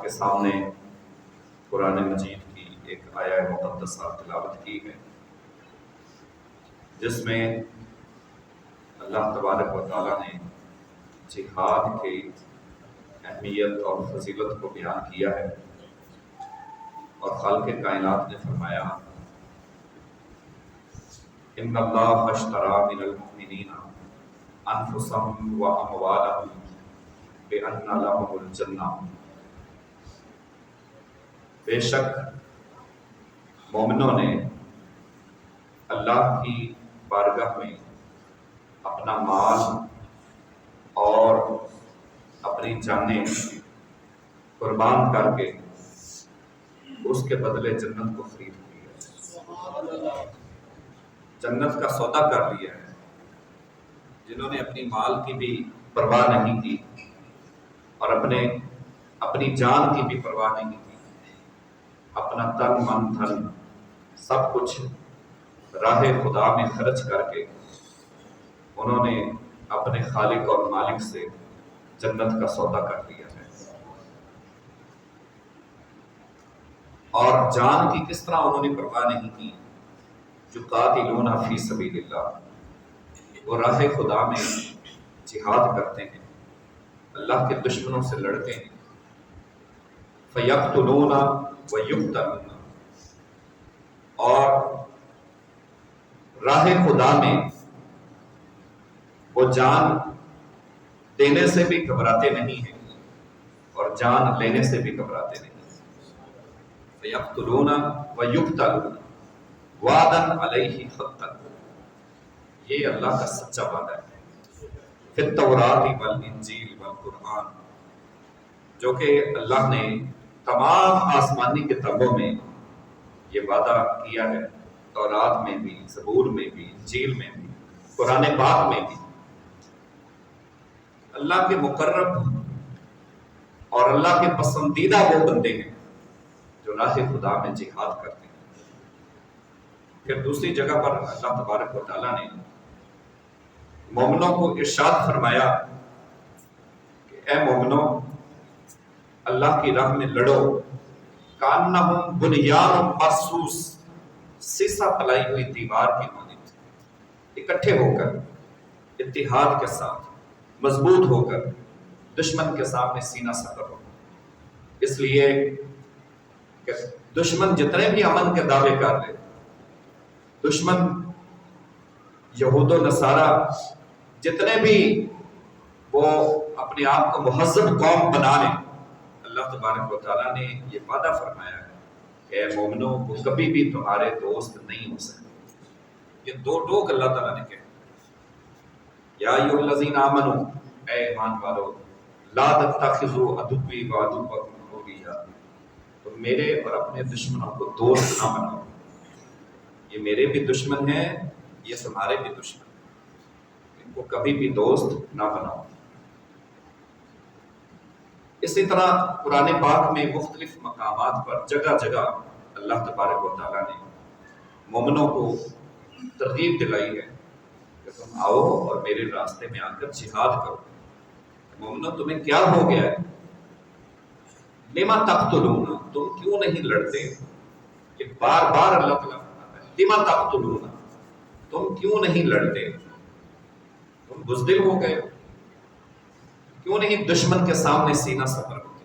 کے سامنے قرآن مجید کی ایک آیہ مقدسہ تلاوت کی ہے، جس میں اللہ تبارک و تعالیٰ نے جہاد کی اہمیت اور فضیلت کو بیان کیا ہے، اور خالق کائنات نے فرمایا ان اللہ اشتری من المؤمنین انفسهم واموالهم بان لهم الجنہ، بے شک مومنوں نے اللہ کی بارگاہ میں اپنا مال اور اپنی جانیں قربان کر کے اس کے بدلے جنت کو خرید لیا، جنت کا سودا کر لیا ہے۔ جنہوں نے اپنی مال کی بھی پرواہ نہیں کی اور اپنی جان کی بھی پرواہ نہیں کی، اپنا تن من دھن سب کچھ راہ خدا میں خرچ کر کے انہوں نے اپنے خالق اور مالک سے جنت کا سودا کر لیا ہے۔ اور جان کی کس طرح انہوں نے پرواہ نہیں کی؟ یقاتلون فی سبیل اللہ، وہ راہ خدا میں جہاد کرتے ہیں، اللہ کے دشمنوں سے لڑتے ہیں۔ فیقتلون ویقتلون، اور راہ خدا میں وہ جان دینے سے بھی گھبراتے نہیں ہیں اور جان لینے سے بھی گھبراتے نہیں ہیں۔ فیقتلون ویقتلون وعدا علیہ حقا، یہ اللہ کا سچا وعدہ ہے۔ فی التوراۃ والانجیل والقرآن، جو کہ اللہ نے تمام آسمانی کتابوں میں یہ وعدہ کیا ہے، تورات میں بھی، زبور میں بھی، انجیل میں بھی، قرآن پاک میں بھی۔ اللہ کے مقرب اور اللہ کے پسندیدہ وہ بندے ہیں جو راہ خدا میں جہاد کرتے ہیں۔ پھر دوسری جگہ پر اللہ تبارک و تعالیٰ نے مومنوں کو ارشاد فرمایا کہ اے مومنوں، اللہ کی راہ میں لڑو، کانہم بنیان مرصوص، سیسا پلائی ہوئی دیوار کی مانند، اکٹھے ہو کر اتحاد کے ساتھ مضبوط ہو کر دشمن کے سامنے سینہ سپر ہو۔ اس لیے کہ دشمن جتنے بھی امن کے دعوے کر لے، دشمن یہود و نصارہ جتنے بھی وہ اپنے آپ کو مہذب قوم بنا لیں، اللہ تبارک و تعالیٰ نے یہ وعدہ فرمایا ہے کہ اے مومنوں، وہ کبھی بھی تمہارے دوست نہیں ہو سکتے۔ یہ دو ٹوک اللہ تعالیٰ نے کہا، یا ایھا الذین آمنوا، اے ایمان والو، لا تتخذوا عدوی وعدوکم اولیاء، تم میرے اور اپنے دشمنوں کو دوست نہ بناؤ۔ یہ میرے بھی دشمن ہیں، یہ تمہارے بھی دشمن ہیں، ان کو کبھی بھی دوست نہ بناؤ۔ اسی طرح قرآن پاک میں مختلف مقامات پر جگہ جگہ اللہ تبارک و تعالیٰ نے مومنوں کو ترغیب دلائی ہے کہ تم آؤ اور میرے راستے میں آ کر جہاد کرو۔ مومنوں، تمہیں کیا ہو گیا ہے؟ لما تقتلون، تم کیوں نہیں لڑتے؟ یہ بار بار اللہ تعالیٰ فرماتا ہے، لما تقتلون، تم کیوں نہیں لڑتے؟ تم بزدل ہو گئے ہو، کیوں نہیں دشمن کے سامنے سینہ سپر ہوتے؟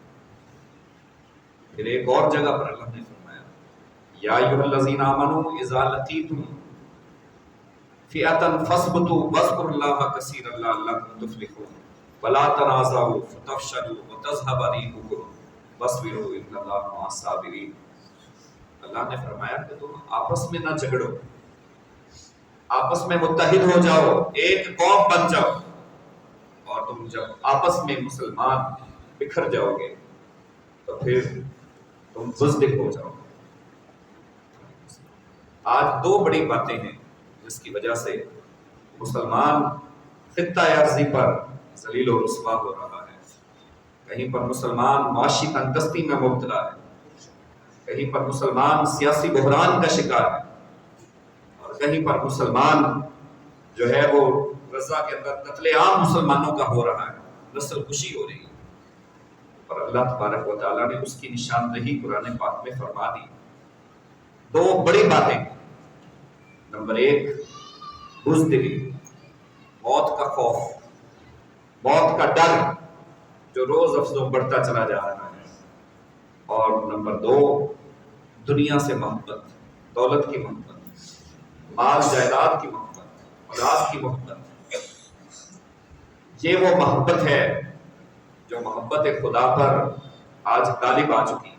پھر ایک اور جگہ پر اللہ نے فرمایا، یا ایھا الذین آمنوا اذا لقیتم فئۃ فاثبتوا واذکروا اللہ کثیرا لعلکم تفلحون ولا تنازعوا فتفشلوا وتذهب ريحكم واصبروا ان اللہ مع الصابرین۔ اللہ نے فرمایا کہ تم آپس میں نہ جھگڑو، آپس میں متحد ہو جاؤ، ایک قوم بن جاؤ، اور تم جب آپس میں مسلمان بکھر جاؤ گے تو پھر تم بزدل ہو جاؤ گے۔ آج دو بڑی باتیں ہیں جس کی وجہ سے مسلمان خطہ ارضی پر ذلیل و رسوا ہو رہا ہے۔ کہیں پر مسلمان معاشی تنگدستی میں مبتلا ہے، کہیں پر مسلمان سیاسی بحران کا شکار ہے، اور کہیں پر مسلمان جو ہے وہ غزہ کے اندر قتل عام مسلمانوں کا ہو رہا ہے، نسل کشی ہو رہی ہے۔ اور اللہ تبارک و تعالیٰ نے اس کی نشاندہی قرآن پاک میں فرما دی. دو بڑی باتیں. نمبر ایک بزدلی، موت کا خوف، موت کا ڈر جو روز افزوں بڑھتا چلا جا رہا ہے. اور نمبر دو دنیا سے محبت، دولت کی محبت، مال جائیداد کی محبت، اولاد کی محبت. یہ وہ محبت ہے جو محبت خدا پر آج غالب آ چکی ہے.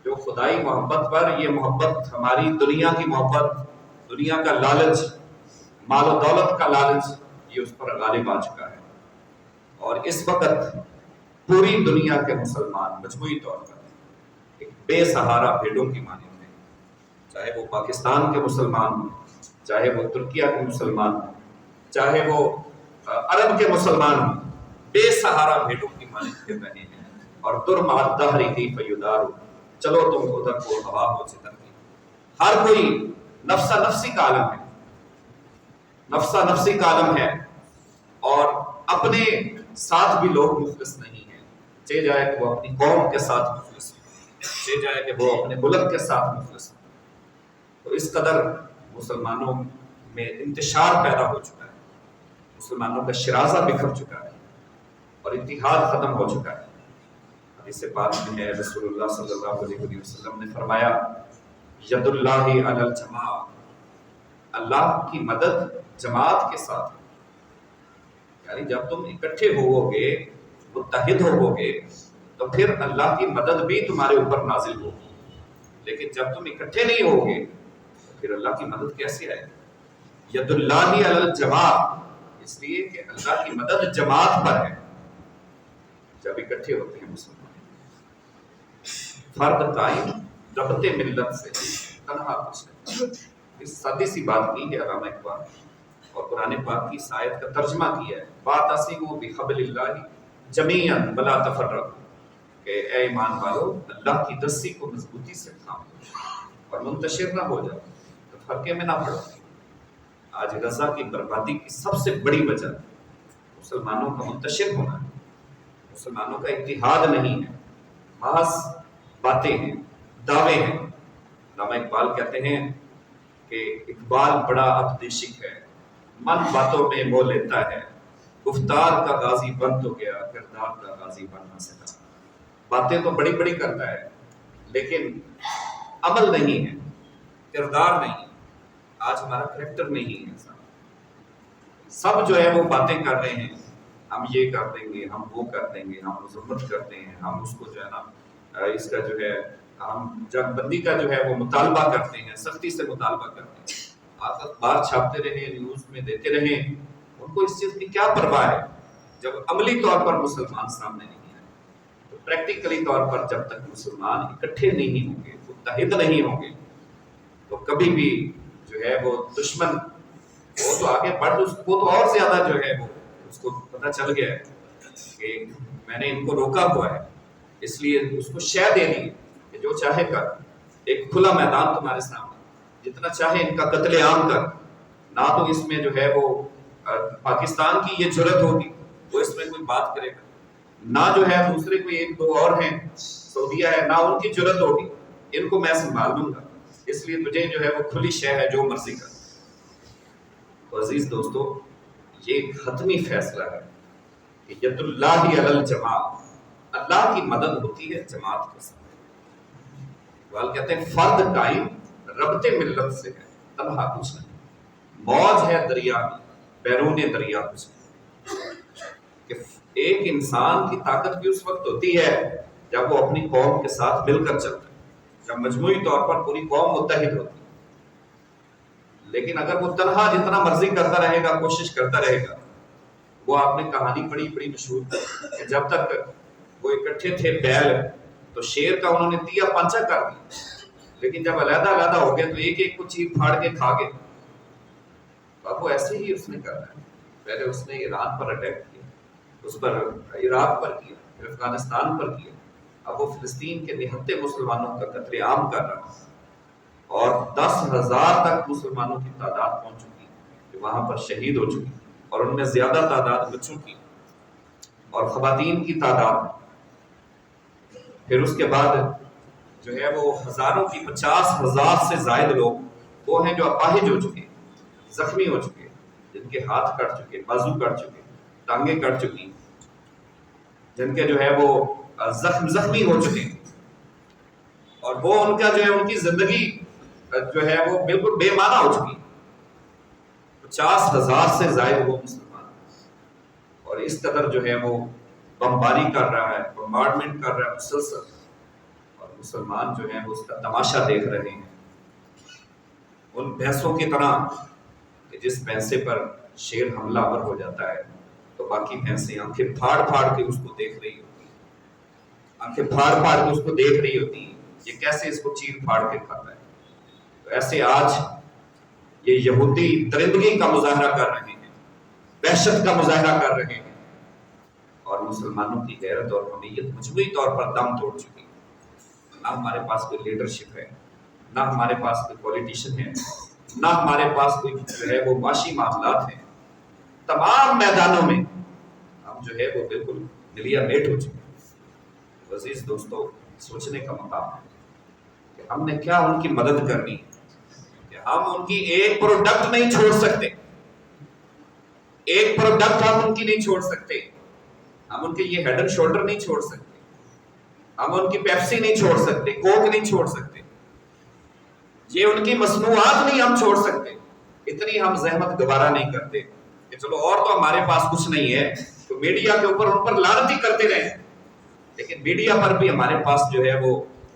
جو خدائی محبت پر، یہ محبت ہماری دنیا کی محبت، دنیا کا لالچ، مال و دولت کا لالچ، یہ اس پر غالب آ چکا ہے. اور اس وقت پوری دنیا کے مسلمان مجموعی طور پر ایک بے سہارا بھیڑوں کی مانند ہیں. چاہے وہ پاکستان کے مسلمان ہوں، چاہے وہ ترکیہ کے مسلمان ہوں، چاہے وہ عرب کے مسلمان ہوں، بے سہارا بھیڑوں کی مانند پھر رہے ہیں. اور ترمع الدہر کیف یدار، چلو تم ادھر کو ہوا ہو جدھر کی. ہر کوئی نفسا نفسی کا عالم ہے، نفسا نفسی کا عالم ہے. اور اپنے ساتھ بھی لوگ مخلص نہیں ہیں. چاہے جائے کہ وہ اپنی قوم کے ساتھ مخلص ہو، چاہے جائے کہ وہ اپنے ملک کے ساتھ مخلص ہو. تو اس قدر مسلمانوں میں انتشار پیدا ہو چکا ہے، مسلمانوں کا شرازہ بکھر چکا ہے اور اتحاد ختم ہو چکا ہے. حدیث پاک میں ہے، رسول اللہ صلی اللہ علیہ وسلم نے فرمایا ید اللہ علی الجماع، اللہ کی مدد جماعت کے ساتھ. یعنی جب تم اکٹھے ہوو گے، متحد ہوو گے، تو پھر اللہ کی مدد بھی تمہارے اوپر نازل ہوگی. لیکن جب تم اکٹھے نہیں ہوگے تو پھر اللہ کی مدد کیسے آئے گی؟ ید اللہ علی الجماع، اس لیے کہ اللہ کی مدد جماعت پر ہے جب اکٹھے ہوتے ہیں مسلمان. فرد قائم ربط ملت سے تنہا کچھ نہیں. اس سادی سی بات کی ہے علامہ اقبال، اور قرآن پاک کی اس آیت کا ترجمہ کیا ہے وَاعْتَصِمُوا بِحَبْلِ اللَّهِ جَمِيعًا وَلَا تَفَرَّقُوا، کہ اے ایمان والو اللہ کی رسی کو مضبوطی سے تھامو اور منتشر نہ ہو جاؤ، تو فرقے میں نہ پڑو. آج غزہ کی بربادی کی سب سے بڑی وجہ مسلمانوں کا منتشر ہونا ہے، مسلمانوں کا اتحاد نہیں ہے. محض باتیں ہیں، دعوے ہیں. علامہ اقبال کہتے ہیں کہ اقبال بڑا اپدیشک ہے، من باتوں میں مو لیتا ہے، گفتار کا غازی بن تو گیا، کردار کا غازی بن نہ سکا. باتیں تو بڑی بڑی کرتا ہے لیکن عمل نہیں ہے، کردار نہیں. آج ہمارا کریکٹر نہیں ہے. سب جو ہے وہ باتیں کر رہے ہیں، ہم یہ کر دیں گے، ہم وہ کر دیں گے، ہم مذمت کرتے ہیں، ہم اس کو جو ہے نا اس کا جو ہے ہم جنگ بندی کا جو ہے وہ مطالبہ کرتے ہیں، سختی سے مطالبہ کرتے ہیں. آپ اخبار چھاپتے رہیں، نیوز میں دیتے رہیں، ان کو اس چیز کی کیا پرواہ ہے جب عملی طور پر مسلمان سامنے نہیں آئے. تو پریکٹیکلی طور پر جب تک مسلمان اکٹھے نہیں ہوں گے، متحد نہیں ہوں گے، تو کبھی بھی جو ہے وہ دشمن وہ تو آگے بڑھ، وہ تو اور زیادہ جو ہے وہ اس کو پتہ چل گیا ہے کہ میں نے ان کو روکا ہوا ہے، اس لیے اس کو شے دے دی کہ جو چاہے کر. ایک کھلا میدان تمہارے سامنے، جتنا چاہے ان کا قتل عام کر. نہ تو اس میں جو ہے وہ پاکستان کی یہ جرت ہوگی وہ اس میں کوئی بات کرے گا، نہ جو ہے دوسرے کوئی ایک دو اور ہیں سعودیہ ہے، نہ ان کی جرت ہوگی. ان کو میں سنبھال لوں گا، اس لیے تجھے جو ہے وہ کھلی شے ہے، جو مرضی کر. تو عزیز دوستو، یہ ایک حتمی فیصلہ ہے کہ ید اللہ علی الجماع، اللہ کی مدد ہوتی ہے جماعت کے ساتھ. اقبال کہتے ہیں فرد قائم ربط ملت سے ہے، تنہا کچھ نہیں. موج ہے دریا میں، بیرون دریا کچھ نہیں. کہ ایک انسان کی طاقت بھی اس وقت ہوتی ہے جب وہ اپنی قوم کے ساتھ مل کر چلتا ہے، جب مجموعی طور پر پوری قوم متحد ہوتی ہے. لیکن اگر وہ تنہا جتنا مرضی کرتا رہے گا، کوشش کرتا رہے گا، وہ آپ نے کہانی پڑھی بڑی مشہور کہ جب تک وہ اکٹھے تھے بیل تو شیر کا انہوں نے تیا پانچا کر دیا، لیکن جب علیحدہ علیحدہ ہو گئے تو ایک ایک کو چیر پھاڑ کے کھا گئے. اب وہ ایسے ہی اس نے کرنا ہے. پہلے اس نے ایران پر اٹیک کیا، اس پر عراق پر کیا، پھر افغانستان پر کیا. اب وہ فلسطین کے نہتے مسلمانوں کا قتل عام کر رہا ہے، اور 10,000 تک مسلمانوں کی تعداد پہنچ چکی کہ وہاں پر شہید ہو چکی، اور ان میں زیادہ تعداد بچوں کی اور خواتین کی تعداد. پھر اس کے بعد جو ہے وہ ہزاروں کی 50,000 سے زائد لوگ وہ ہیں جو اپاہج ہو چکے، زخمی ہو چکے، جن کے ہاتھ کٹ چکے، بازو کٹ چکے، ٹانگیں کٹ چکی، جن کے جو ہے وہ زخمی ہو چکے، اور وہ ان کا جو ہے ان کی زندگی جو ہے وہ بالکل بے معنی ہو چکی۔ 50,000 سے زائد وہ مسلمان، اور اس قدر جو ہے وہ بمباری کر رہا ہے، بمبارڈمنٹ کر رہا ہے مسلسل، اور مسلمان جو ہیں وہ اس کا تماشا دیکھ رہے ہیں ان بھینسوں کی طرح کہ جس بھینسے پر شیر حملہ آور ہو جاتا ہے تو باقی بھینسیں آنکھیں پھاڑ پھاڑ کے اس کو دیکھ رہی ہوتی ہیں، آنکھیں پھاڑ پھاڑ کے اس کو دیکھ رہی ہوتی ہیں، یہ کیسے اس کو چیر پھاڑ کے کھاتا ہے۔ تو ایسے آج یہ یہودی درندگی کا مظاہرہ کر رہے ہیں، وحشت کا مظاہرہ کر رہے ہیں، اور مسلمانوں کی غیرت اور حمیت مجموعی طور پر دم توڑ چکی ہے۔ نہ ہمارے پاس کوئی لیڈرشپ ہے، نہ ہمارے پاس کوئی پولیٹیشین ہے، نہ ہمارے پاس کوئی جو ہے وہ معاشی معاملات ہیں۔ تمام میدانوں میں ہم جو ہے وہ بالکل ملیا میٹ ہو چکے ہیں۔ عزیز دوستو، سوچنے کا مقام ہے کہ ہم نے کیا ان کی مدد کرنی ہے، کہ ہم ان کی ایک پروڈکٹ نہیں چھوڑ سکتے، ایک پروڈکٹ ہم ان کی نہیں چھوڑ سکتے، ہم ان کے یہ ہیڈ اینڈ شولڈر نہیں چھوڑ سکتے، ہم ان کی پیپسی نہیں چھوڑ سکتے، کوک نہیں چھوڑ سکتے، یہ ان کی مصنوعات نہیں ہم چھوڑ سکتے۔ اتنی ہم زحمت گوارا نہیں کرتے کہ چلو اور تو ہمارے پاس کچھ نہیں ہے تو میڈیا کے اوپر ان پر لعنتی کرتے رہیں، لیکن میڈیا پر بھی ہمارے پاس جو ہے وہ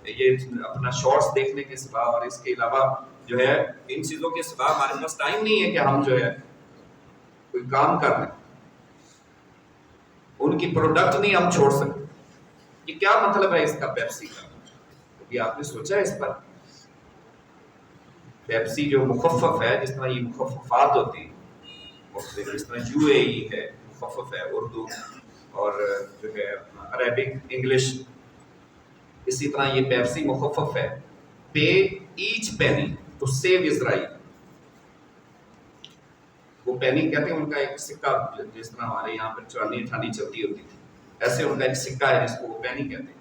یہ اپنا شارٹس دیکھنے کے سوا اور اس کے علاوہ جو ہے ان چیزوں کے سوا ہمارے پاس ٹائم نہیں ہے کہ ہم جو ہے کوئی کام کر لیں۔ ان کی پروڈکٹ نہیں ہم چھوڑ سکتے۔ یہ کیا مطلب ہے اس کا پیپسی کا؟ کبھی آپ نے سوچا ہے اس پر؟ پیپسی جو مخفف ہے، جس طرح یہ مخففات ہوتی ہیں مختلف، جس طرح UAE ہے مخفف ہے، اردو اور جو ہے عربک انگلش، اسی طرح یہ پیپسی مخفف ہے، پے ایچ پینی ٹو سیو اسرائیل۔ وہ پینی کہتے ہیں ان کا ایک سکہ، جس طرح ہمارے یہاں پر 54 چلتی ہوتی تھی، ایسے ان کا ایک سکہ ہے جس کو وہ پینی کہتے ہیں۔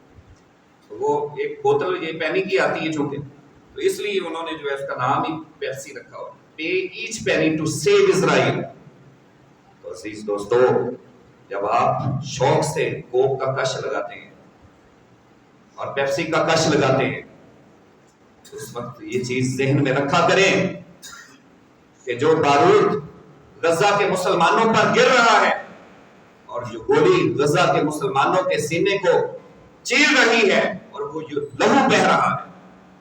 تو وہ ایک بوتل یہ پینی کی آتی ہے چونکہ، تو اس لیے انہوں نے جو ہے اس کا نام ہی پیپسی رکھا ہوا، پے ایچ پینی ٹو سیو اسرائیل۔ تو عزیز دوستو، جب آپ شوق سے کوک کا کش لگاتے ہیں اور پیپسی کا کش لگاتے ہیں تو اس وقت یہ چیز ذہن میں رکھا کریں کہ جو بارود غزہ کے مسلمانوں پر گر رہا ہے اور جو گولی غزہ کے مسلمانوں کے سینے کو چیر رہی ہے اور وہ جو لہو بہہ رہا ہے،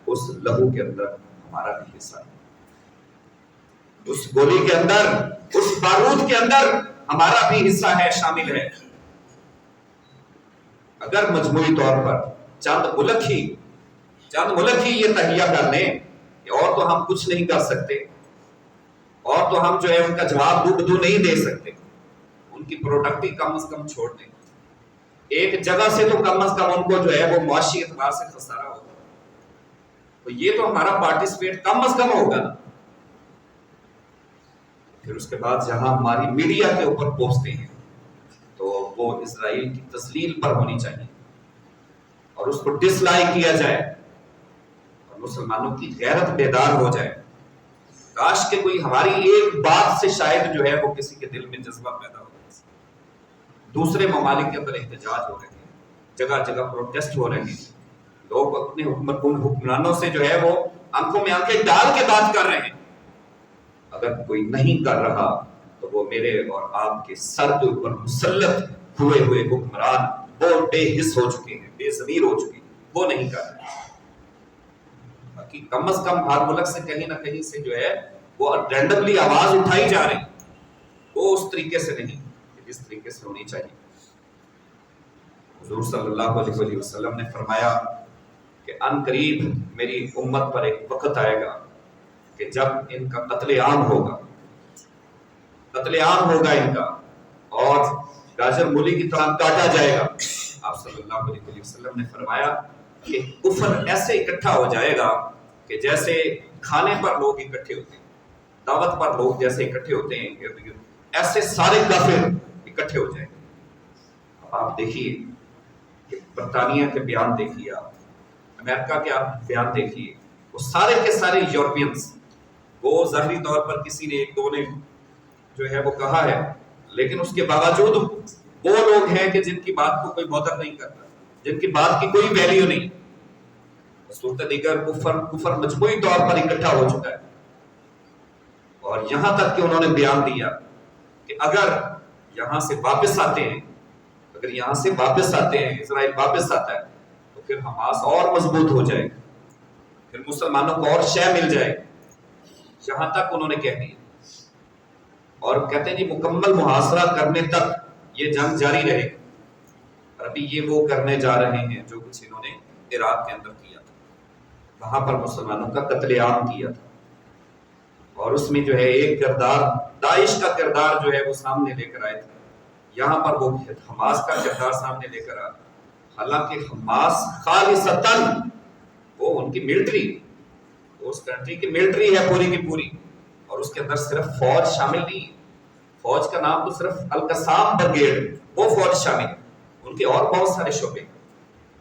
اس لہو کے اندر ہمارا بھی حصہ ہے، اس گولی کے اندر، اس بارود کے اندر ہمارا بھی حصہ ہے، شامل ہے۔ اگر مجموعی طور پر چند ملک ہی یہ تہیہ کر لیں کہ اور تو ہم کچھ نہیں کر سکتے، اور تو ہم جو ہے ان کا جواب دو نہیں دے سکتے، ان کی پروڈکٹ ہی کم از کم چھوڑ دیں، ایک جگہ سے تو کم از کم ان کو جو ہے وہ معاشی اعتبار سے خسارہ ہوگا، تو یہ تو ہمارا پارٹیسپیٹ کم از کم ہوگا نا۔ پھر اس کے بعد جہاں ہماری میڈیا کے اوپر پہنچتے ہیں تو وہ اسرائیل کی تذلیل پر ہونی چاہیے اور اس کو ڈس لائک کیا جائے اور مسلمانوں کی غیرت بیدار ہو جائے۔ کاش کہ کوئی ہماری ایک بات سے شاید جو ہے وہ کسی کے دل میں جذبہ پیدا ہو جائے۔ دوسرے ممالک کے اندر احتجاج ہو رہے ہیں، جگہ جگہ پروٹیسٹ ہو رہے ہیں، لوگ اپنے حکمرانوں سے جو ہے وہ آنکھوں میں آنکھیں ڈال کے بات کر رہے ہیں۔ اگر کوئی نہیں کر رہا تو وہ میرے اور آپ کے سر کے اوپر مسلط ہوئے حکمران وہ بے حس ہو چکے ہیں، بے ضمیر ہو چکے ہیں، وہ نہیں کر رہے۔ باقی کم از کم ہر ملک سے کہیں نہ کہیں سے جو ہے وہ رینڈملی آواز اٹھائی جا رہی، وہ اس طریقے سے نہیں جس طریقے سے ہونی چاہیے۔ حضور صلی اللہ علیہ وسلم نے فرمایا کہ ان قریب میری امت پر ایک وقت آئے گا کہ جب ان کا قتل عام ہوگا ان کا، اور گاجر مولی کی طرح کاٹا جائے گا۔ آپ صلی اللہ علیہ وسلم نے فرمایا کہ کفر ایسے اکٹھا ہو جائے گا کہ جیسے کھانے پر لوگ اکٹھے ہوتے ہیں، دعوت پر لوگ جیسے اکٹھے ہوتے ہیں ارد گرد، ایسے سارے کافر اکٹھے ہو جائیں گے۔ اب آپ دیکھیے کہ برطانیہ کے بیان دیکھیے، آپ امریکہ کے آپ بیان دیکھیے، وہ سارے کے سارے یورپینس، وہ ظاہری طور پر کسی نے ایک دو نے جو ہے وہ کہا ہے، لیکن اس کے باوجود وہ لوگ ہیں کہ جن کی بات کو کوئی معتبر نہیں کرتا، جن کی بات کی کوئی ویلیو نہیں، صورت دیگر کفر مجموعی طور پر اکٹھا ہو چکا ہے، اور یہاں تک کہ انہوں نے بیان دیا کہ اگر یہاں سے واپس آتے ہیں، اگر یہاں سے واپس آتے ہیں، اسرائیل واپس آتا ہے تو پھر حماس اور مضبوط ہو جائے گا، پھر مسلمانوں کو اور شے مل جائے گی، یہاں تک انہوں نے کہہ دیا، اور کہتے ہیں جی مکمل محاصرہ کرنے تک یہ جنگ جاری رہے گی، اور ابھی یہ وہ کرنے جا رہے ہیں جو کچھ انہوں نے عراق کے اندر کیا تھا، وہاں پر مسلمانوں کا قتل عام کیا تھا، اور اس میں جو ہے ایک کردار داعش کا کردار جو ہے وہ سامنے لے کر آئے تھے، یہاں پر وہ حماس کا کردار سامنے لے کر آئے، حالانکہ حماس خالصتاً وہ ان کی ملٹری، اس کنٹری کی ملٹری ہے پوری کی پوری، اور اس کے اندر صرف فوج شامل نہیں ہے، فوج کا نام تو صرف القسام بریگیڈ وہ فوج شامل ہے، ان کے اور بہت سارے شعبے،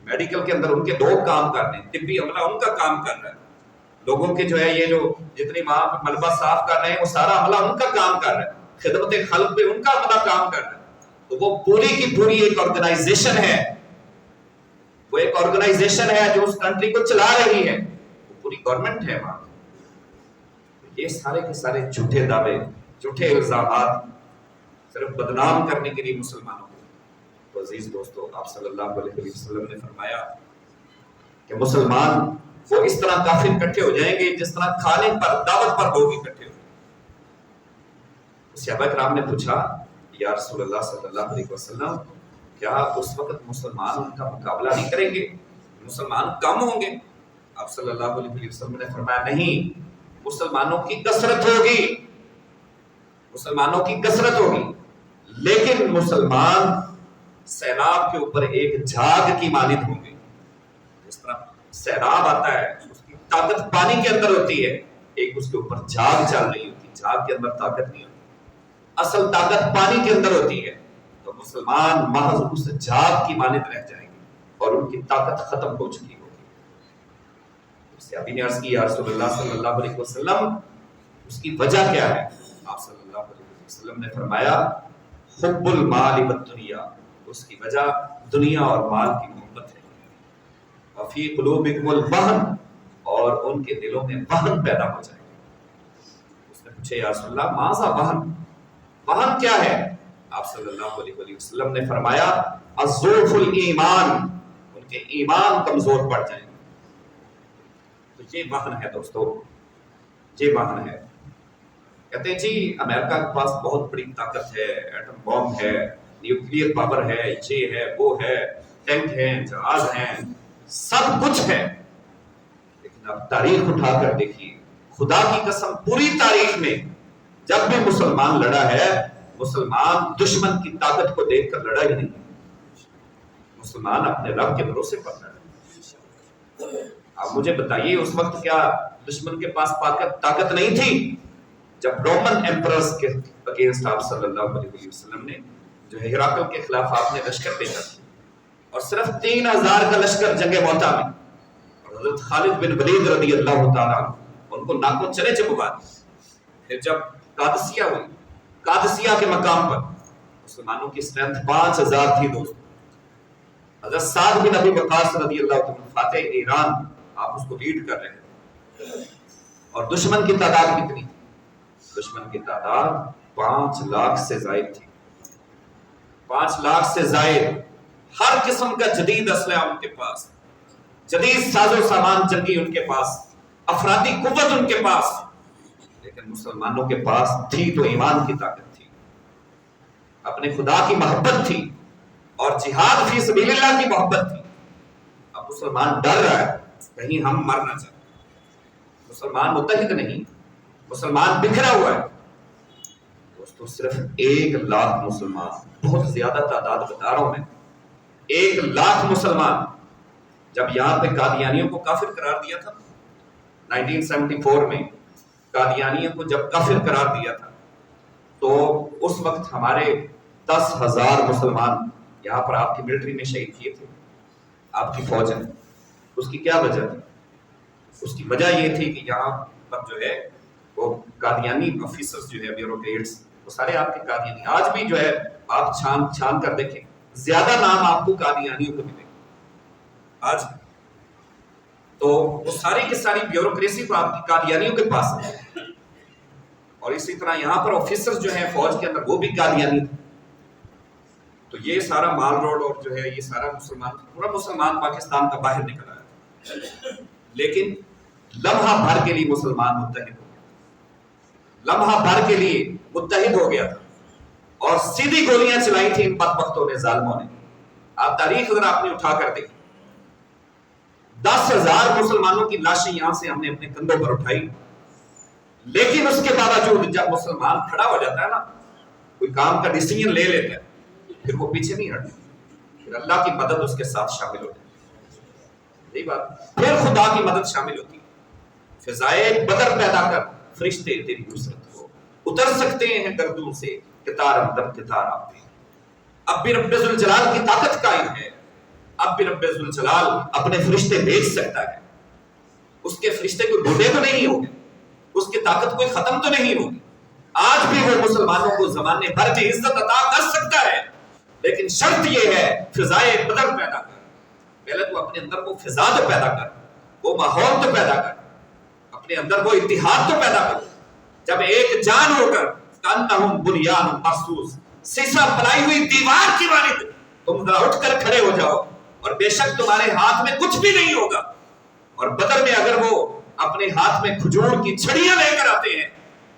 میڈیکل کے اندر ان کے لوگ کام کر رہے ہیں، طبی عملہ ان کا کام کر رہا ہے، لوگوں کے جو ہے یہ جو جتنی وہاں پہ ملبہ صاف کر رہے ہیں وہ سارا عملہ ان کا کام کر رہا ہے، خدمت خلق پہ ان کا عملہ کام کر رہا ہے، تو وہ پوری کی پوری ایک آرگنائزیشن ہے، وہ ایک آرگنائزیشن ہے جو اس کنٹری کو چلا رہی ہے، وہ پوری گورنمنٹ ہے وہاں، یہ سارے کے سارے جھوٹے دعوے، جھوٹے الزامات صرف بدنام کرنے کے لیے مسلمانوں کو۔ تو عزیز دوستو، آپ صلی اللہ علیہ وسلم نے فرمایا کہ مسلمان وہ اس طرح کافر اکٹھے ہو جائیں گے جس طرح کھانے پر دعوت پر لوگ اکٹھے ہو جائیں گے۔ صحابہ کرام نے پوچھا یا رسول اللہ صلی اللہ علیہ وسلم، کیا اس وقت مسلمان ان کا مقابلہ نہیں کریں گے، مسلمان کم ہوں گے؟ آپ صلی اللہ علیہ وسلم نے فرمایا نہیں، مسلمانوں کی کثرت ہوگی، مسلمانوں کی کثرت ہوگی، لیکن مسلمان سیلاب کے اوپر ایک جھاگ کی مانند ہوں گے، جس طرح سیلاب آتا ہے اس کی طاقت پانی کے اندر ہوتی ہے، ایک اس کے اوپر جھاگ چل رہی ہوتی ہے، جھاگ کے اندر طاقت نہیں ہوتی، اصل طاقت پانی کے اندر ہوتی ہے، تو مسلمان محض اس جھاگ کی مانند رہ جائیں گے اور ان کی طاقت ختم ہو چکی ہوگی۔ صحابی نے عرض کی یا رسول اللہ صلی اللہ علیہ وسلم، اس کی وجہ کیا ہے؟ آپ صلی اللہ علیہ وسلم نے فرمایا حب المال والدنیا، اس کی وجہ دنیا اور مال کی محبت ہے، وفی قلوبکم الوہن، اور ان کے دلوں میں وہن پیدا ہو جائے گا۔ اس نے پوچھا یا رسول اللہ ماذا وہن، وہن کیا ہے؟ آپ صلی اللہ علیہ وسلم نے فرمایا الضعف الایمان، ان کے ایمان کمزور پڑ جائیں گے۔ تو یہ وہن ہے دوستو، یہ وہن ہے۔ کہتے ہیں جی امریکہ کے پاس بہت بڑی طاقت ہے، ایٹم بم ہے، نیوکلیئر پاور ہے، یہ ہے وہ ہے، ٹینک ہیں، جہاز ہیں، سب کچھ ہے، لیکن اب تاریخ اٹھا کر دیکھیے، خدا کی قسم پوری تاریخ میں جب بھی مسلمان لڑا ہے، مسلمان دشمن کی طاقت کو دیکھ کر لڑا ہی نہیں، مسلمان اپنے رب کے بھروسے پر لڑا۔ آپ مجھے بتائیے اس وقت کیا دشمن کے پاس طاقت نہیں تھی؟ جب رومن ایمپررز کے اگینسٹ آپ صلی اللہ علیہ وسلم نے جو ہے ہرقل کے خلاف آپ نے لشکر بھیجا، اور صرف 3000 کا لشکر جنگ موتا میں، اور حضرت خالد بن ولید رضی اللہ تعالیٰ ان کو ناکوں چنے چبوا دی۔ پھر جب قادسیہ ہوئی، قادسیہ کے مقام پر مسلمانوں کی اسٹرینتھ 5000 تھی دوست، حضرت سعد بن ابی وقاص رضی اللہ تعالیٰ فاتح ایران، آپ اس کو لیڈ کر رہے ہیں، اور دشمن کی تعداد کتنی تھی؟ دشمن کی تعداد 5 لاکھ سے زائد تھی، 5 لاکھ سے زائد، ہر قسم کا جدید اسلحہ ان کے پاس، جدید ساز و سامان جنگی ان کے پاس، افرادی قوت ان کے پاس، لیکن مسلمانوں کے پاس تھی تو ایمان کی طاقت تھی، اپنے خدا کی محبت تھی، اور جہاد فی سبیل اللہ کی محبت تھی۔ اب مسلمان ڈر رہا ہے کہیں ہم مر نہ جائیں، مسلمان متحد نہیں، مسلمان بکھرا ہوا ہے دوستو۔ صرف 1 لاکھ مسلمان، بہت زیادہ تعداد بتا رہا ہوں میں، 1 لاکھ مسلمان جب یہاں پہ قادیانیوں کو کافر قرار دیا تھا 1974 میں، قادیانیوں کو جب کافر قرار دیا تھا تو اس وقت ہمارے 10,000 مسلمان یہاں پر آپ کی ملٹری میں شہید کیے تھے، آپ کی فوج نے. اس کی کیا وجہ تھی؟ اس کی وجہ یہ تھی کہ یہاں پر جو ہے وہ قادیانی آفیسرز جو ہے بیوروکریٹس وہ سارے آپ کے قادیانی. آج بھی جو ہے آپ چھان کر دیکھیں زیادہ نام آپ کو قادیانیوں کو ملے آج. تو وہ ساری کی ساری بیوروکریسی تو آپ کی قادیانیوں کے پاس ہے. اور اسی طرح یہاں پر آفیسرز جو ہیں فوج کے اندر وہ بھی قادیانی تھے. تو یہ سارا مال روڈ اور جو ہے یہ سارا پورا مسلمان پاکستان کا باہر نکل آیا. لیکن لمحہ بھر کے لیے مسلمان متحد ہو گیا, لمحہ بھر کے لیے متحد ہو گیا تھا اور سیدھی گولیاں چلائی تھی ان بدبختوں نے, ظالموں نے. آپ تاریخ اگر آپ نے اٹھا کر دیکھی 10,000 مسلمانوں کی لاشیں یہاں سے ہم نے اپنے کندھوں پر اٹھائی. لیکن اس کے باوجود جب مسلمان کھڑا ہو جاتا ہے نا, کوئی کام کا ڈیسیژن لے لیتا ہے, پھر وہ پیچھے نہیں ہٹتا, پھر اللہ کی مدد اس کے ساتھ شامل ہوتی ہے. یہی بات, پھر خدا کی مدد شامل ہوتی ہے. فضائے بدر پیدا کر فرشتے تیری نصرت کو اتر سکتے ہیں گردوں سے کتار اندر کتار آپ پہ. اب بھی رب ذوالجلال کی طاقت قائم ہے, اب بھی رب ذوالجلال اپنے فرشتے بھیج سکتا ہے. اس کے فرشتے کوئی ڈھونڈے تو نہیں ہوگے, اس کی طاقت کوئی ختم تو نہیں ہوگی. آج بھی وہ مسلمانوں کو زمانے بھر میں عزت عطا کر سکتا ہے, لیکن شرط یہ ہے فضائے بدر پیدا کر. پہلے تو اپنے اندر وہ فضا تو پیدا کر, وہ ماحول تو پیدا کر, اپنے اندر وہ اتحاد تو پیدا کر. جب ایک جان ہو کر کانہم بنیان مرصوص سیسا پلائی ہوئی دیوار کی مانند تم ذرا اٹھ کر کھڑے ہو جاؤ, اور بے شک تمہارے ہاتھ میں کچھ بھی نہیں ہوگا. اور بدر میں اگر وہ اپنے ہاتھ میں کھجور کی چھڑیاں لے کر آتے ہیں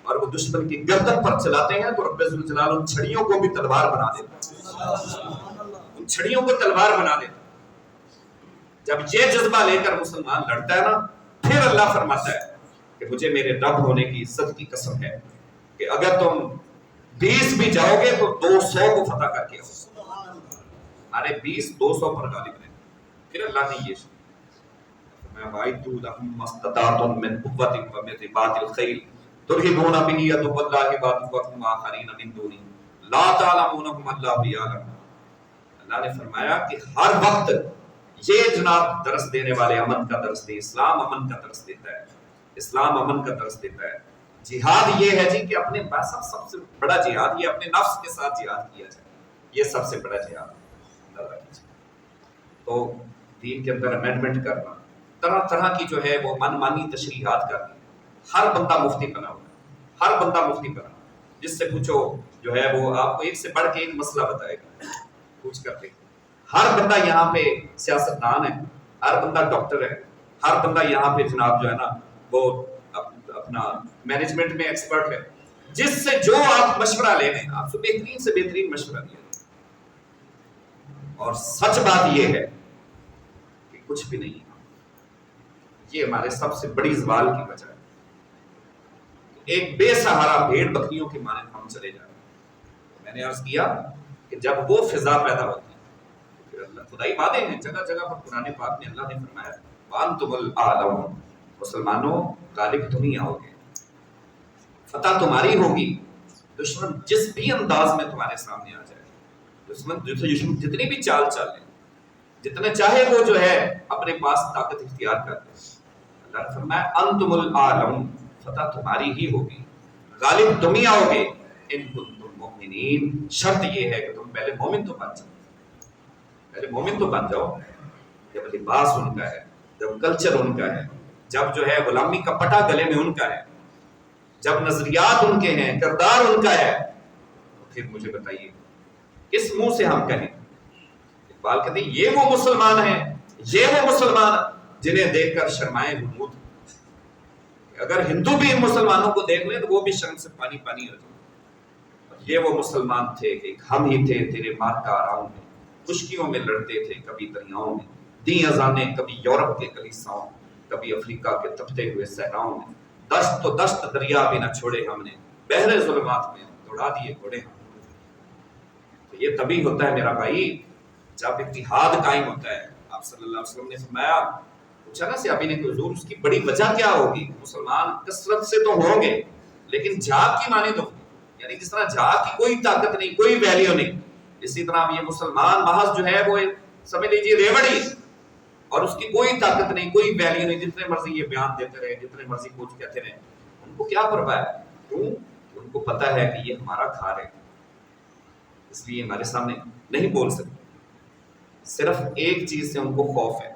اور وہ دشمن کی گردن پر چلاتے ہیں, تو رب ذوالجلال ان چھڑیوں کو بھی تلوار بنا دیتا ہے, ان چھڑیوں کو تلوار بنا دیتا ہے. جب یہ جذبہ لے کر مسلمان لڑتا ہے نا, پھر اللہ فرماتا ہے کہ مجھے میرے رب ہونے کی عزت کی قسم ہے کہ اگر تم 20 بھی جاؤ گے تو 200 کو فتح کر کے آؤ. ارے 20 200 پر غالب رہے. پھر اللہ نے یہ میں وَأَعِدُّوا لَهُم مَّا اسْتَطَعْتُم مِّن قُوَّةٍ وَمِن رِّبَاطِ الْخَيْلِ تُرْهِبُونَ بِهِ عَدُوَّ اللَّهِ وَعَدُوَّكُمْ وَآخَرِينَ مِن دُونِهِمْ لَا تَعْلَمُونَهُمُ اللَّهُ يَعْلَمُهُمْ. اللہ نے فرمایا کہ ہر وقت یہ جناب درس دینے والے امن کا درس دے, اسلام امن کا درس دیتا ہے, اسلام امن کا درس دیتا ہے. جہاد یہ ہے جی کہ اپنے سب سے بڑا جہاد یہ اپنے نفس کے ساتھ جہاد کیا جائے, یہ سب سے بڑا جہاد ہے. تو دین کے اندر امینڈمنٹ کرنا, طرح طرح کی جو ہے وہ من مانی تشریحات کرنی. ہر بندہ مفتی بنا ہوا ہے, ہر بندہ مفتی بنا, جس سے پوچھو جو ہے وہ آپ کو ایک سے بڑھ کے ایک مسئلہ بتائے گا, پوچھ کر کے. ہر بندہ یہاں پہ سیاستدان ہے, ہر بندہ ڈاکٹر ہے, ہر بندہ یہاں پہ جناب جو ہے نا وہ اپنا مینجمنٹ میں ایکسپرٹ ہے. جس سے جو آپ مشورہ لے لیں آپ سے بہترین مشورہ لیا. اور سچ بات یہ ہے کہ کچھ بھی نہیں. یہ ہمارے سب سے بڑی زوال کی وجہ ہے. ایک بے سہارا بھیڑ بکریوں کے مانند ہم چلے جا رہے ہیں. میں نے عرض کیا کہ جب وہ فضا پیدا ہوتی ہے پھر اللہ خدائی وعدے ہیں جگہ جگہ پر. قرآن پاک میں اللہ نے فرمایا وَأَنْتُمُ الْأَعْلَوْنَ, مسلمانوں غالب تم ہی آؤ گے, فتح تمہاری ہوگی. دشمن جس بھی انداز میں تمہارے سامنے آ جائے, دشمن جتنی بھی چال چال لیں, جتنے چاہے وہ جو ہے اپنے پاس طاقت اختیار کر لیں, اللہ نے فرمایا انتم الاعلون, فتح تمہاری ہی ہوگی, غالب تم ہی آؤ گے. ان کنتم مؤمنین, شرط یہ ہے کہ تم پہلے مومن تو بن جاؤ, پہلے مومن تو بن جاؤ. جب لباس ان کا ہے, جب کلچر ان کا ہے, جب جو ہے غلامی کا پٹا گلے میں ان کا ہے, جب نظریات ان کے ہیں, کردار ان کا ہے, پھر مجھے بتائیے کس منہ سے ہم کہیں. اقبال کہتے ہیں یہ وہ مسلمان ہیں, یہ وہ مسلمان جنہیں دیکھ کر شرمائے حمود. اگر ہندو بھی ان مسلمانوں کو دیکھ لیں تو وہ بھی شرم سے پانی پانی ہو جائے. یہ وہ مسلمان تھے کہ ہم ہی تھے تیرے مار کا آراؤں میں, خشکیوں میں لڑتے تھے کبھی دریاؤں میں, دی اذانیں کبھی یورپ کے کلیساؤں, کبھی افریقہ کے تپتے ہوئے صحراؤں میں. دشت تو دشت دریا بھی نہ چھوڑے ہم نے, بحر ظلمات میں دوڑا دیے گھوڑے ہم. تو یہ تبھی ہوتا ہے میرا بھائی جب اتحاد قائم ہوتا ہے. آپ صلی اللہ علیہ وسلم نے فرمایا, پوچھا نا صحابی نے کہ حضور اس کی بڑی وجہ کیا ہوگی؟ مسلمان کثرت سے تو ہوں گے لیکن جھاگ کی معنی تو ہوگی, یعنی جس طرح جھاگ کی کوئی طاقت نہیں, کوئی ویلیو نہیں, اسی طرح یہ مسلمان محض جو ہے وہ سمجھ لیجیے ریوڑی, اور اس کی کوئی طاقت نہیں، کوئی ویلیو نہیں، جتنے مرضی یہ بیان دیتے رہے، جتنے مرضی کچھ کہتے رہے، ان کو کیا پرواہ ہے؟ کیوں؟ ان کو پتا ہے کہ یہ ہمارا کھا ہے، اس لیے ہمارے سامنے نہیں بول سکتے۔ صرف ایک چیز سے ان کو خوف ہے،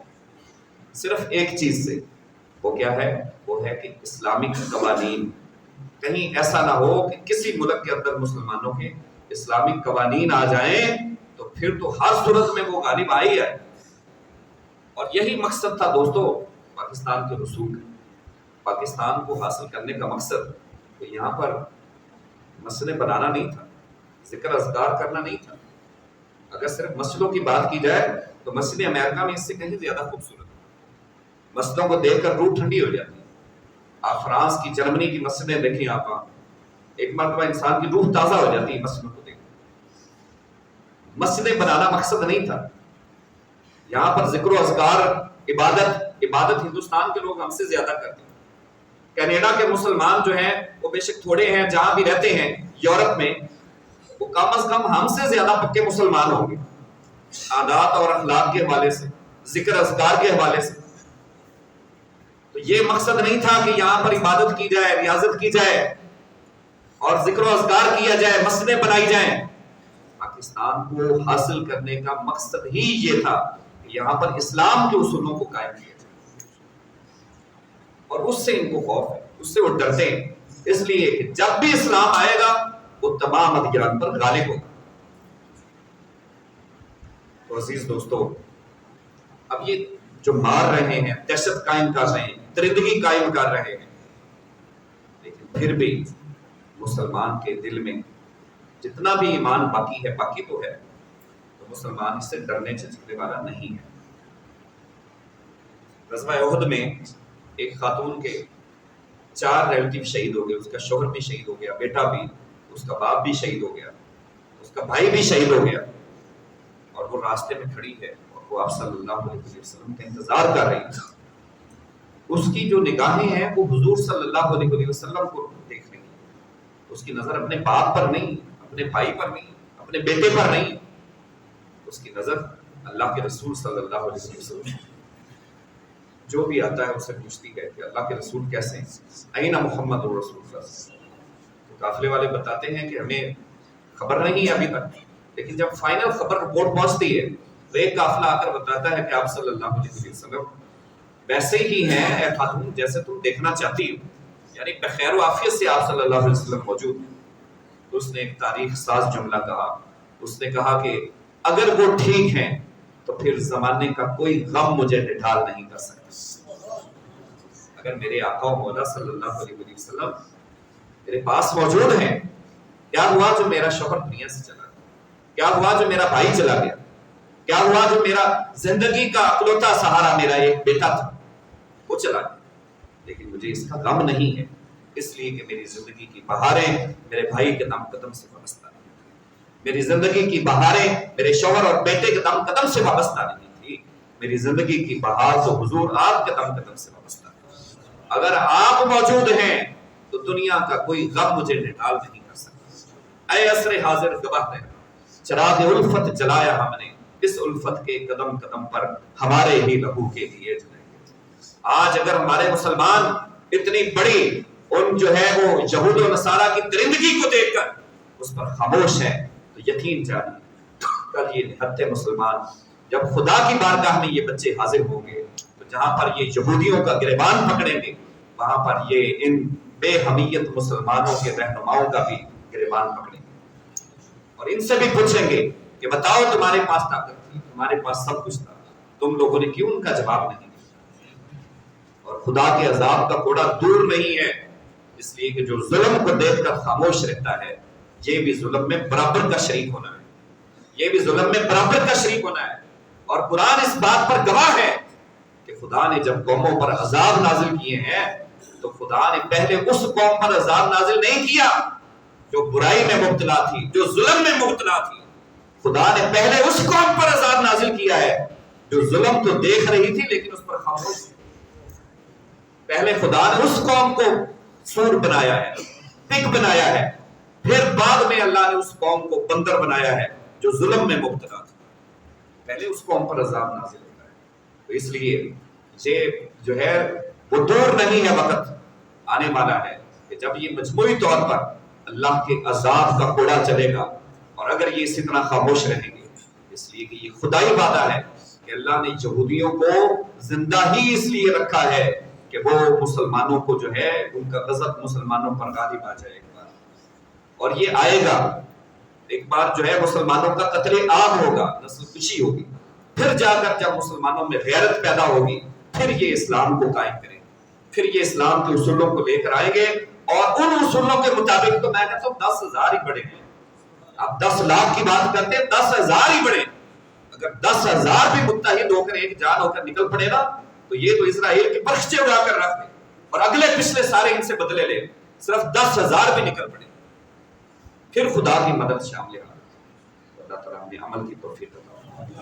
صرف ایک چیز سے، وہ کیا ہے؟ وہ ہے کہ اسلامک قوانین، کہیں ایسا نہ ہو کہ کسی ملک کے اندر مسلمانوں کے اسلامک قوانین آ جائیں تو پھر تو ہر صورت میں وہ غالب آ ہی آئے۔ اور یہی مقصد تھا دوستو پاکستان کے رسول کا، پاکستان کو حاصل کرنے کا مقصد کہ یہاں پر مسجدیں بنانا نہیں تھا، ذکر اذکار کرنا نہیں تھا۔ اگر صرف مسجدوں کی بات کی جائے تو مسجد امریکہ میں اس سے کہیں زیادہ خوبصورت، مسجدوں کو دیکھ کر روح ٹھنڈی ہو جاتی ہے۔ آپ فرانس کی، جرمنی کی مسجدیں دیکھیں، آپ ایک مرتبہ انسان کی روح تازہ ہو جاتی ہے مسجدوں کو دیکھ کر۔ مسجدیں بنانا مقصد نہیں تھا، یہاں پر ذکر و اذکار، عبادت ہندوستان کے لوگ ہم سے زیادہ کرتے ہیں۔ کینیڈا کے مسلمان جو ہیں وہ بے شک تھوڑے ہیں، جہاں بھی رہتے ہیں یورپ میں، وہ کم از کم ہم سے زیادہ پکے مسلمان ہوں گے، عادات اور اخلاق کے حوالے سے، ذکر اذکار کے حوالے سے۔ تو یہ مقصد نہیں تھا کہ یہاں پر عبادت کی جائے، ریاضت کی جائے اور ذکر و اذکار کیا جائے، مسجدیں بنائی جائیں۔ پاکستان کو حاصل کرنے کا مقصد ہی یہ تھا کہ یہاں پر اسلام کے اصولوں کو قائم کیا جائے، اور اس سے ان کو خوف ہے، اس سے وہ ڈرتے ہیں، اس لیے کہ جب بھی اسلام آئے گا وہ تمام ادیان پر غالب ہوگا۔ تو عزیز دوستو، اب یہ جو مار رہے ہیں، دہشت قائم کر رہے ہیں، درندگی قائم کر رہے ہیں، لیکن پھر بھی مسلمان کے دل میں جتنا بھی ایمان باقی ہے، باقی تو ہے، تو مسلمان اس سے ڈرنے جھجکنے والا نہیں ہے۔ غزوہ احد میں ایک خاتون کے 4 ریلیٹیو شہید ہو گئے، اس کا شوہر بھی شہید ہو گیا، بیٹا بھی، اس کا باپ بھی شہید ہو گیا، اس کا بھائی بھی شہید ہو گیا، اور وہ راستے میں کھڑی ہے اور وہ آپ صلی اللہ علیہ وسلم کا انتظار کر رہی ہے۔ اس کی جو نگاہیں ہیں وہ حضور صلی اللہ علیہ وسلم کو دیکھ رہی ہیں، اس کی نظر اپنے باپ پر نہیں، اپنے بھائی پر نہیں، اپنے بیٹے پر نہیں، اس کی نظر اللہ کے رسول صلی اللہ علیہ وسلم، جو بھی آتا ہے اسے پوچھتی ہے کہ اللہ کے رسول کیسے ہیں، اینا محمد رسول اللہ۔ تو قافلے والے بتاتے ہیں کہ ہمیں خبر نہیں ہے ابھی تک، لیکن جب فائنل خبر رپورٹ پہنچتی ہے تو ایک قافلہ آ کر بتاتا ہے کہ آپ صلی اللہ علیہ وسلم ویسے ہی ہیں اے خاتون جیسے تم دیکھنا چاہتی ہو، یعنی بخیر و عافیت سے آپ صلی اللہ علیہ وسلم موجود ہیں۔ تو اس نے ایک تاریخ ساز جملہ کہا، اس نے کہا کہ اگر وہ ٹھیک ہیں تو پھر زمانے کا کوئی غم مجھے ڈھال نہیں کر سکتا۔ اگر میرے آقا و مولا صلی اللہ علیہ وسلم میرے پاس موجود ہیں، کیا ہوا جو میرا شوہر دنیا سے چلا گیا، کیا ہوا جو میرا بھائی چلا گیا، کیا ہوا جو میرا زندگی کا اکلوتا سہارا میرا ایک بیٹا تھا وہ چلا گیا، لیکن مجھے اس کا غم نہیں ہے، اس لیے کہ میری زندگی کی بہاریں میرے بھائی کے دم قدم سے وابستہ نہیں تھی، میری زندگی کی بہاریں میرے شوہر اور بیٹے کے دم قدم سے وابستہ نہیں تھی، میری زندگی کی بہار تو حضور آپ کے دم قدم سے وابستہ تھی۔ اگر آپ موجود ہیں تو دنیا کا کوئی غم مجھے نڈال نہیں کر سکتا۔ اے عصر حاضر گواہ ہے، چراغ الفت جلایا ہم نے، اس الفت کے قدم قدم پر ہمارے ہی لہو کے لیے جلائیں گے۔ آج اگر ہمارے مسلمان اتنی بڑی ان جو ہے وہ یہود و نصارہ کی درندگی کو دیکھ کر اس پر خاموش ہے تو یقین جانیے کل یہ نہتے مسلمان جب خدا کی بارگاہ میں یہ بچے حاضر ہوں گے تو جہاں پر یہ یہودیوں کا گریبان پکڑیں گے وہاں پر یہ ان بے حمیت مسلمانوں کے رہنماؤں کا بھی گریبان پکڑیں گے اور ان سے بھی پوچھیں گے کہ بتاؤ تمہارے پاس طاقت تھی، تمہارے پاس سب کچھ تھا، تم لوگوں نے کیوں ان کا جواب نہیں دیا؟ اور خدا کے عذاب کا کوڑا دور نہیں ہے، اس لیے کہ جو ظلم کو دیکھ کر خاموش رہتا ہے یہ بھی ظلم میں برابر کا شریک ہونا ہے، یہ بھی ظلم میں برابر کا شریک ہونا ہے۔ اور قرآن اس بات پر گواہ ہے کہ خدا نے جب قوموں پر عذاب نازل کیے ہیں تو خدا نے پہلے اس قوم پر عذاب نازل نہیں کیا جو برائی میں مبتلا تھی، جو ظلم میں مبتلا تھی، خدا نے پہلے اس قوم پر عذاب نازل کیا ہے جو ظلم تو دیکھ رہی تھی لیکن اس پر خاموش تھی۔ پہلے خدا نے اس قوم کو سور بنایا ہے، پگ بنایا ہے، پھر بعد میں اللہ نے اس قوم کو بندر بنایا ہے جو ظلم میں مبتلا تھی۔ پہلے اس قوم پر عذاب نازل ہوتا ہے، تو اس لیے یہ جو ہے وہ دور نہیں ہے، وقت آنے والا ہے کہ جب یہ مجموعی طور پر اللہ کے عذاب کا کوڑا چلے گا، اور اگر یہ اسی طرح خاموش رہیں گے، اس لیے کہ یہ خدائی وعدہ ہے کہ اللہ نے یہودیوں کو زندہ ہی اس لیے رکھا ہے کہ وہ مسلمانوں کو جو ہے ان کا غضب مسلمانوں پر غالب آ جائے گا، اور یہ آئے گا ایک بار جو ہے مسلمانوں کا قتل عام ہوگا، نسل کشی ہوگی، پھر جا کر جب مسلمانوں میں غیرت پیدا ہوگی پھر یہ اسلام کو قائم کریں گے، پھر یہ اسلام کے اصولوں کو لے کر آئیں گے، اور ان اصولوں کے مطابق تو میں کہتا ہوں 10,000 ہی بڑے ہیں، آپ 10 لاکھ کی بات کرتے ہیں، 10,000 ہی بڑے، اگر 10,000 بھی متحد ہو کر ایک جان ہو کر نکل پڑے نا تو یہ تو اسرائیل کے بخشے اڑا کر رکھ دیں اور اگلے پچھلے سارے ان سے بدلے لے، صرف 10,000 بھی نکل پڑے پھر خدا کی مدد شامل ہے۔ اللہ تعالیٰ ہمیں عمل کی توفیق عطا فرمائے۔